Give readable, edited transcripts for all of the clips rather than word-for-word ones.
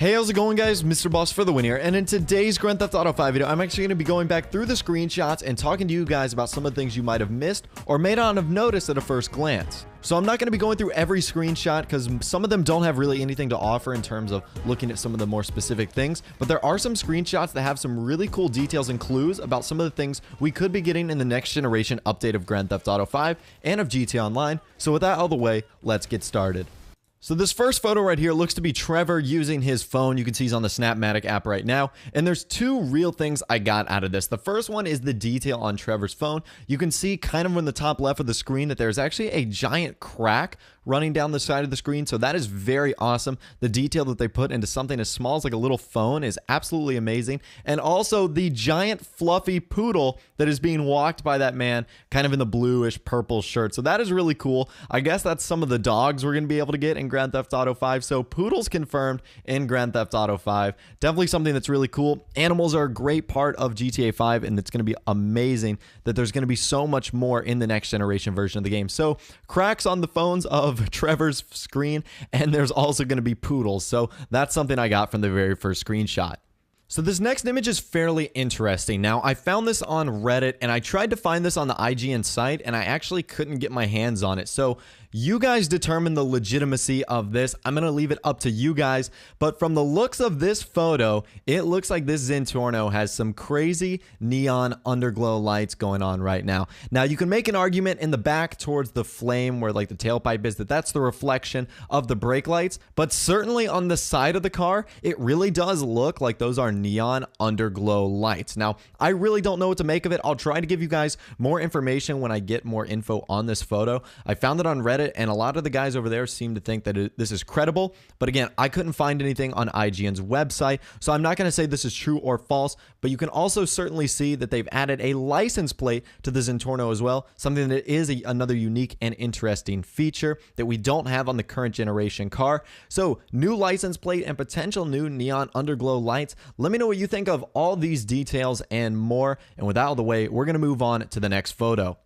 Hey, how's it going, guys? Mr. Boss for the win here, and in today's Grand Theft Auto 5 video, I'm actually going to be going back through the screenshots and talking to you guys about some of the things you might have missed or may not have noticed at a first glance. So I'm not going to be going through every screenshot because some of them don't have really anything to offer in terms of looking at some of the more specific things, but there are some screenshots that have some really cool details and clues about some of the things we could be getting in the next generation update of Grand Theft Auto 5 and of GTA Online. So with that out of the way, let's get started. So this first photo right here looks to be Trevor using his phone. You can see he's on the Snapmatic app right now. And there's two real things I got out of this. The first one is the detail on Trevor's phone. You can see kind of in the top left of the screen that there's actually a giant crack running down the side of the screen. So that is very awesome. The detail that they put into something as small as like a little phone is absolutely amazing. And also the giant fluffy poodle that is being walked by that man kind of in the bluish purple shirt. So that is really cool. I guess that's some of the dogs we're going to be able to get in Grand Theft Auto 5. So poodles confirmed in Grand Theft Auto 5. Definitely something that's really cool. Animals are a great part of GTA 5, and it's going to be amazing that there's going to be so much more in the next generation version of the game. So cracks on the phones of Trevor's screen, and there's also going to be poodles. So that's something I got from the very first screenshot. So this next image is fairly interesting. Now, I found this on Reddit, and I tried to find this on the IGN site, and I actually couldn't get my hands on it. So you guys determine the legitimacy of this. I'm going to leave it up to you guys. But from the looks of this photo, it looks like this Zentorno has some crazy neon underglow lights going on right now. Now, you can make an argument in the back towards the flame where like the tailpipe is that that's the reflection of the brake lights. But certainly on the side of the car, it really does look like those are neon underglow lights. Now, I really don't know what to make of it. I'll try to give you guys more information when I get more info on this photo. I found it on Reddit, and a lot of the guys over there seem to think that this is credible. But again, I couldn't find anything on IGN's website, so I'm not going to say this is true or false, but you can also certainly see that they've added a license plate to the Zentorno as well, something that is another unique and interesting feature that we don't have on the current generation car. So new license plate and potential new neon underglow lights. Let me know what you think of all these details and more. And with that out of the way, we're going to move on to the next photo.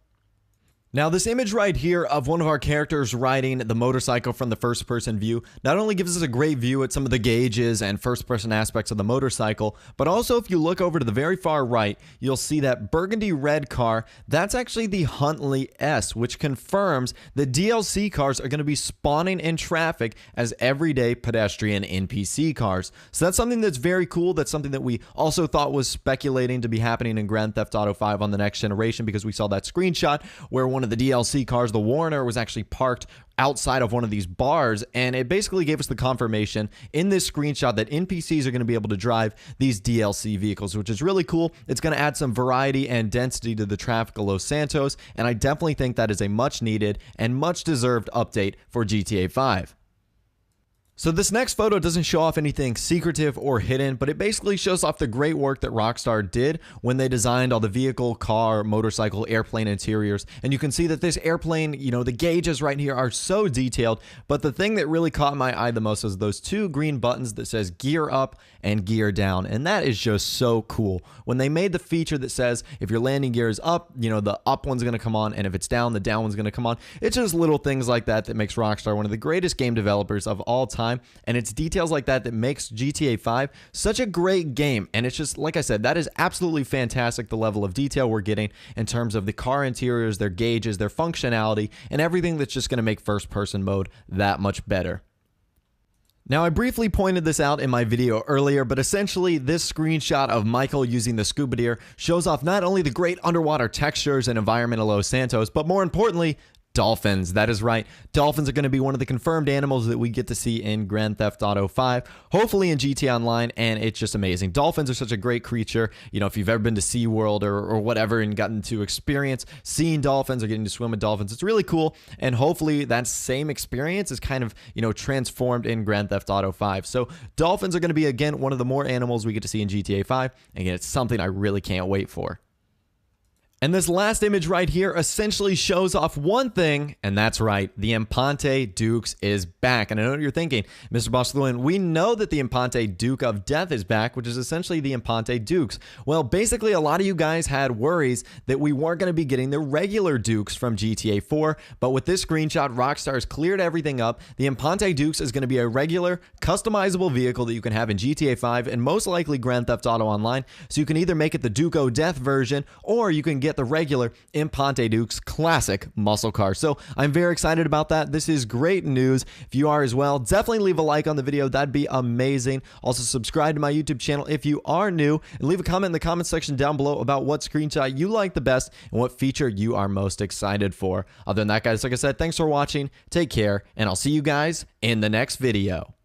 Now, this image right here of one of our characters riding the motorcycle from the first-person view not only gives us a great view at some of the gauges and first-person aspects of the motorcycle, but also if you look over to the very far right, you'll see that burgundy red car. That's actually the Huntley S, which confirms that DLC cars are going to be spawning in traffic as everyday pedestrian NPC cars. So that's something that's very cool. That's something that we also thought was speculating to be happening in Grand Theft Auto 5 on the next generation, because we saw that screenshot where one of the DLC cars, the Warner, was actually parked outside of one of these bars, and it basically gave us the confirmation in this screenshot that NPCs are going to be able to drive these DLC vehicles, which is really cool. It's going to add some variety and density to the traffic of Los Santos, and I definitely think that is a much needed and much deserved update for GTA 5. So this next photo doesn't show off anything secretive or hidden, but it basically shows off the great work that Rockstar did when they designed all the vehicle, car, motorcycle, airplane interiors. And you can see that this airplane, you know, the gauges right here are so detailed, but the thing that really caught my eye the most is those two green buttons that says gear up and gear down. And that is just so cool. When they made the feature that says if your landing gear is up, you know, the up one's going to come on, and if it's down, the down one's going to come on. It's just little things like that that makes Rockstar one of the greatest game developers of all time. And it's details like that that makes GTA 5 such a great game. And it's just, like I said, that is absolutely fantastic, the level of detail we're getting in terms of the car interiors, their gauges, their functionality, and everything that's just going to make first-person mode that much better. Now, I briefly pointed this out in my video earlier, but essentially this screenshot of Michael using the scuba gear shows off not only the great underwater textures and environment of Los Santos, but more importantly, dolphins. That is right. Dolphins are going to be one of the confirmed animals that we get to see in Grand Theft Auto 5, hopefully in GTA Online, and it's just amazing. Dolphins are such a great creature. You know, if you've ever been to SeaWorld or whatever and gotten to experience seeing dolphins or getting to swim with dolphins, it's really cool, and hopefully that same experience is kind of, you know, transformed in Grand Theft Auto 5. So dolphins are going to be, again, one of the more animals we get to see in GTA 5. Again, it's something I really can't wait for. And this last image right here essentially shows off one thing, and that's right, the Infante Dukes is back. And I know what you're thinking, Mr. Boss Fluent, we know that the Infante Duke of Death is back, which is essentially the Infante Dukes. Well, basically, a lot of you guys had worries that we weren't going to be getting the regular Dukes from GTA 4, but with this screenshot, Rockstar's cleared everything up. The Infante Dukes is going to be a regular, customizable vehicle that you can have in GTA 5 and most likely Grand Theft Auto Online, so you can either make it the Duke of Death version, or you can get the regular Infante Dukes classic muscle car. So I'm very excited about that. This is great news. If you are as well, definitely leave a like on the video. That'd be amazing. Also subscribe to my YouTube channel if you are new, and leave a comment in the comment section down below about what screenshot you like the best and what feature you are most excited for. Other than that, guys, like I said, thanks for watching. Take care, and I'll see you guys in the next video.